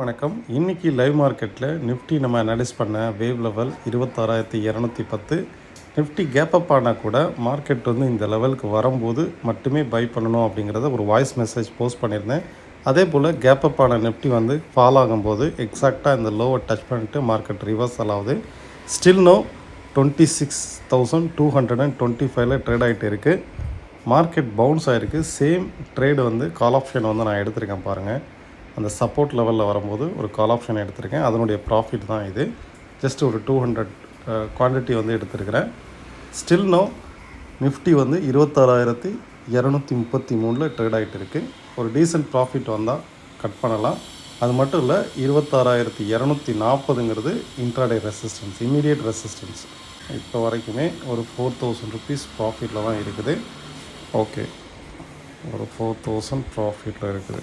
வணக்கம். இன்னைக்கு லைவ் மார்க்கெட்டில் நிஃப்டி நம்ம அனலைஸ் பண்ண wave level 26,210. Nifty gap up ஆனால் கூட மார்க்கெட் இந்த லெவலுக்கு வரும்போது மட்டுமே பை பண்ணணும் அப்படிங்கிறத ஒரு வாய்ஸ் மெசேஜ் போஸ்ட் பண்ணியிருந்தேன். அதே போல் கேப் அப் ஆன நிஃப்டி ஃபால் ஆகும்போது எக்ஸாக்டாக இந்த லோவை டச் பண்ணிட்டு மார்க்கெட் ரிவர்சல் ஆகுது. ஸ்டில் நோ 26,225 ட்ரேட் ஆகிட்டு இருக்குது. மார்க்கெட் பவுன்ஸ் ஆகிருக்கு. சேம் ட்ரேடு கால் ஆப்ஷன் நான் எடுத்திருக்கேன் பாருங்கள். அந்த சப்போர்ட் லெவலில் வரும்போது ஒரு கால் ஆப்ஷன் எடுத்திருக்கேன். அதனுடைய ப்ராஃபிட் தான் இது. ஜஸ்ட் ஒரு 200 குவான்டிட்டி எடுத்திருக்கிறேன். ஸ்டில் நோ நிஃப்டி 26,233 ட்ரேட் ஆகிட்டு இருக்குது. ஒரு டீசென்ட் ப்ராஃபிட் வந்தால் கட் பண்ணலாம். அது மட்டும் இல்லை, 26,240ங்கிறது இன்ட்ராடே ரெசிஸ்டன்ஸ், இமீடியட் ரெசிஸ்டன்ஸ். இப்போ வரைக்குமே ஒரு 4,000 ருபீஸ் ப்ராஃபிட்டில் தான் இருக்குது. ஓகே, ஒரு 4,000 ப்ராஃபிட்டில் இருக்குது.